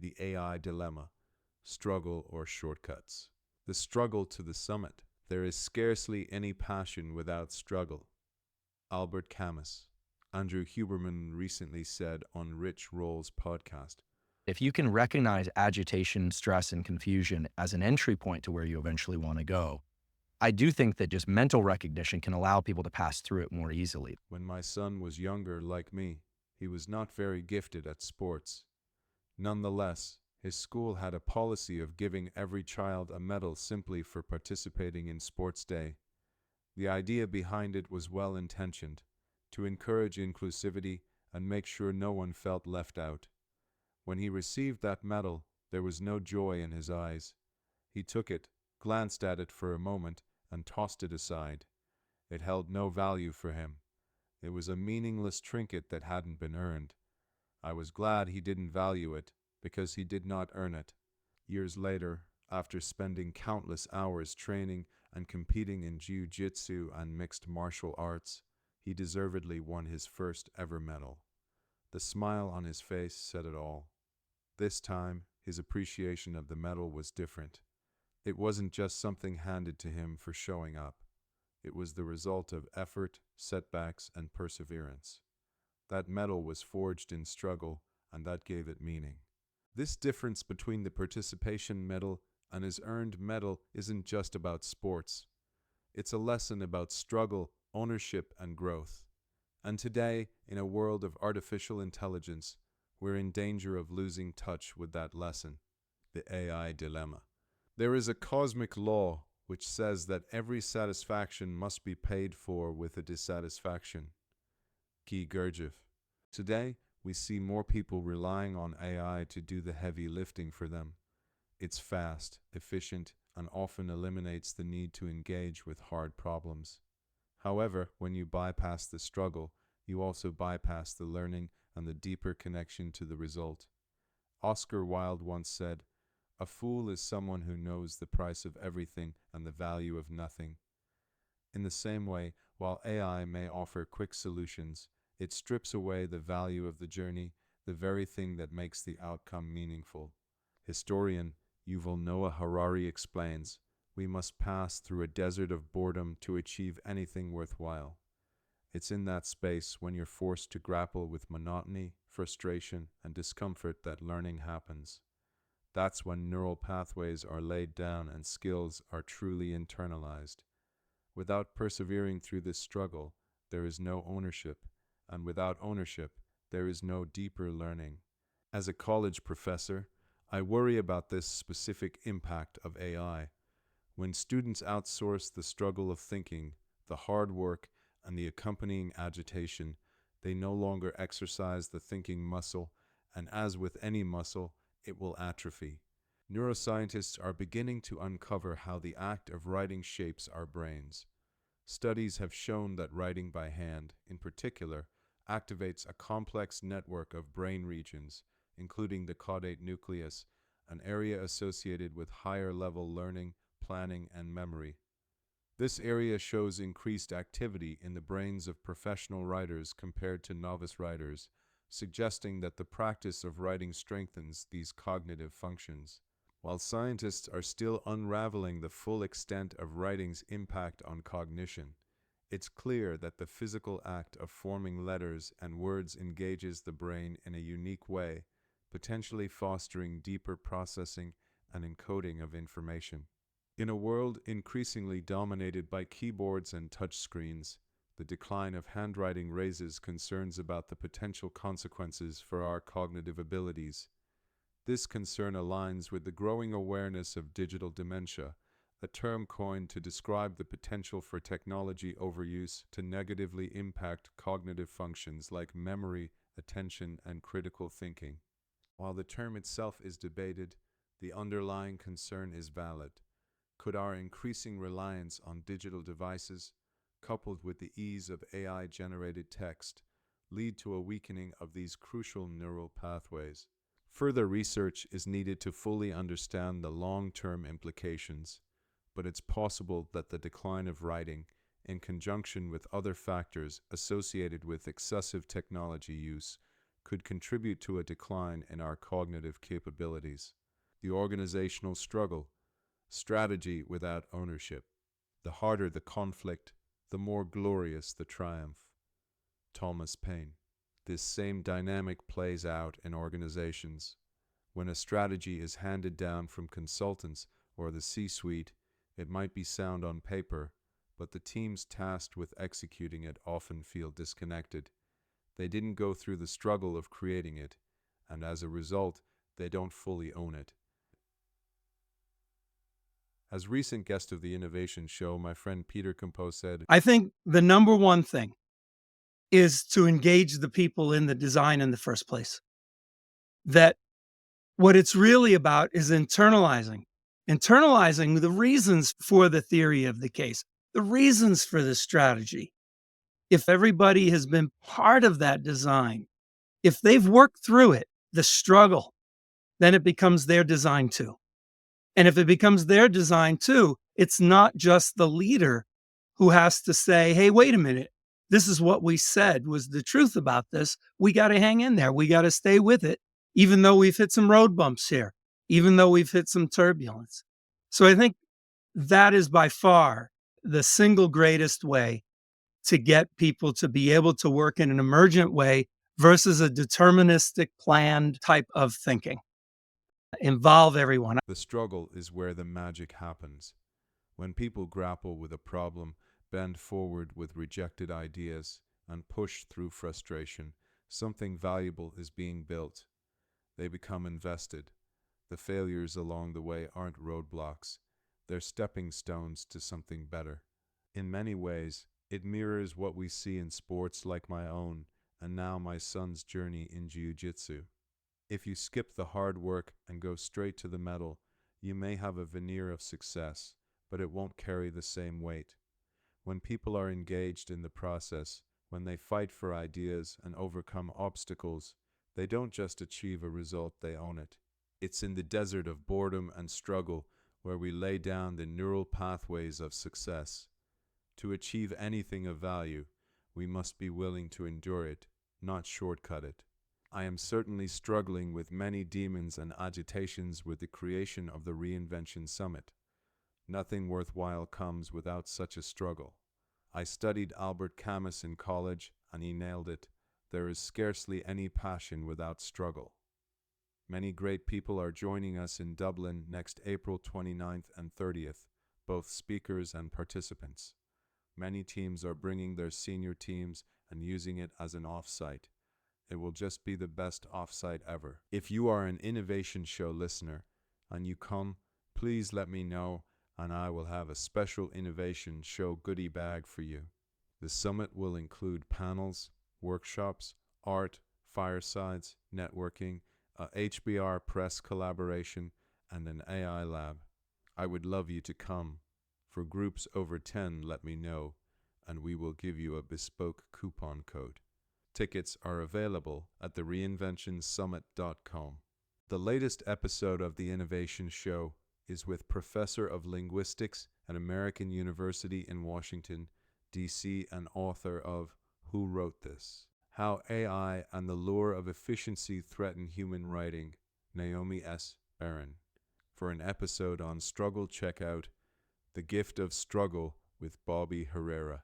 The AI dilemma, struggle or shortcuts. The struggle to the summit. There is scarcely any passion without struggle. Albert Camus. Andrew Huberman recently said on Rich Roll's podcast. If you can recognize agitation, stress, and confusion as an entry point to where you eventually want to go, I do think that just mental recognition can allow people to pass through it more easily. When my son was younger, like me, he was not very gifted at sports. Nonetheless, his school had a policy of giving every child a medal simply for participating in sports day. The idea behind it was well-intentioned, to encourage inclusivity and make sure no one felt left out. When he received that medal, there was no joy in his eyes. He took it, glanced at it for a moment, and tossed it aside. It held no value for him. It was a meaningless trinket that hadn't been earned. I was glad he didn't value it, because he did not earn it. Years later, after spending countless hours training and competing in jiu-jitsu and mixed martial arts, he deservedly won his first ever medal. The smile on his face said it all. This time, his appreciation of the medal was different. It wasn't just something handed to him for showing up. It was the result of effort, setbacks, and perseverance. That medal was forged in struggle, and that gave it meaning. This difference between the participation medal and his earned medal isn't just about sports. It's a lesson about struggle, ownership, and growth. And today, in a world of artificial intelligence, we're in danger of losing touch with that lesson. The AI dilemma. There is a cosmic law which says that every satisfaction must be paid for with a dissatisfaction. Key Gurdjieff. Today, we see more people relying on AI to do the heavy lifting for them. It's fast, efficient, and often eliminates the need to engage with hard problems. However, when you bypass the struggle, you also bypass the learning and the deeper connection to the result. Oscar Wilde once said, "A fool is someone who knows the price of everything and the value of nothing." In the same way, while AI may offer quick solutions, it strips away the value of the journey, the very thing that makes the outcome meaningful. Historian Yuval Noah Harari explains, "We must pass through a desert of boredom to achieve anything worthwhile." It's in that space, when you're forced to grapple with monotony, frustration, and discomfort, that learning happens. That's when neural pathways are laid down and skills are truly internalized. Without persevering through this struggle, there is no ownership, and without ownership, there is no deeper learning. As a college professor, I worry about this specific impact of AI. When students outsource the struggle of thinking, the hard work, and the accompanying agitation, they no longer exercise the thinking muscle, and as with any muscle, it will atrophy. Neuroscientists are beginning to uncover how the act of writing shapes our brains. Studies have shown that writing by hand, in particular, activates a complex network of brain regions, including the caudate nucleus, an area associated with higher-level learning, planning, and memory. This area shows increased activity in the brains of professional writers compared to novice writers, suggesting that the practice of writing strengthens these cognitive functions. While scientists are still unraveling the full extent of writing's impact on cognition, it's clear that the physical act of forming letters and words engages the brain in a unique way, potentially fostering deeper processing and encoding of information. In a world increasingly dominated by keyboards and touchscreens, the decline of handwriting raises concerns about the potential consequences for our cognitive abilities. This concern aligns with the growing awareness of digital dementia, a term coined to describe the potential for technology overuse to negatively impact cognitive functions like memory, attention, and critical thinking. While the term itself is debated, the underlying concern is valid. Could our increasing reliance on digital devices, coupled with the ease of AI-generated text, lead to a weakening of these crucial neural pathways? Further research is needed to fully understand the long-term implications, but it's possible that the decline of writing, in conjunction with other factors associated with excessive technology use, could contribute to a decline in our cognitive capabilities. The organizational struggle, strategy without ownership. The harder the conflict, the more glorious the triumph. Thomas Paine. This same dynamic plays out in organizations. When a strategy is handed down from consultants or the C-suite, it might be sound on paper, but the teams tasked with executing it often feel disconnected. They didn't go through the struggle of creating it, and as a result, they don't fully own it. As recent guest of the Innovation Show, my friend Peter Camus said, I think the number one thing is to engage the people in the design in the first place. That what it's really about is internalizing the reasons for the theory of the case, the reasons for the strategy. If everybody has been part of that design, if they've worked through it, the struggle, then it becomes their design too. And if it becomes their design too, it's not just the leader who has to say, hey, wait a minute, this is what we said was the truth about this. We got to hang in there. We got to stay with it, even though we've hit some road bumps here, even though we've hit some turbulence. So I think that is by far the single greatest way to get people to be able to work in an emergent way versus a deterministic, planned type of thinking. Involve everyone. the struggle is where the magic happens. When people grapple with a problem, bend forward with rejected ideas, and push through frustration, something valuable is being built. They become invested. The failures along the way aren't roadblocks, they're stepping stones to something better. In many ways, it mirrors what we see in sports like my own, and now my son's journey in jiu-jitsu. If you skip the hard work and go straight to the medal, you may have a veneer of success, but it won't carry the same weight. When people are engaged in the process, when they fight for ideas and overcome obstacles, they don't just achieve a result, they own it. It's in the desert of boredom and struggle where we lay down the neural pathways of success. To achieve anything of value, we must be willing to endure it, not shortcut it. I am certainly struggling with many demons and agitations with the creation of the Reinvention Summit. Nothing worthwhile comes without such a struggle. I studied Albert Camus in college, and he nailed it. There is scarcely any passion without struggle. Many great people are joining us in Dublin next April 29th and 30th, both speakers and participants. Many teams are bringing their senior teams and using it as an off-site. It will just be the best off-site ever. If you are an Innovation Show listener and you come, please let me know, and I will have a special Innovation Show goodie bag for you. The summit will include panels, workshops, art, firesides, networking, a HBR press collaboration, and an AI lab. I would love you to come. For groups over 10, let me know, and we will give you a bespoke coupon code. Tickets are available at thereinventionsummit.com. The latest episode of The Innovation Show is with Professor of Linguistics at American University in Washington, D.C., and author of Who Wrote This? How AI and the Lure of Efficiency Threaten Human Writing, Naomi S. Barron. For an episode on struggle, check out The Gift of Struggle with Bobby Herrera.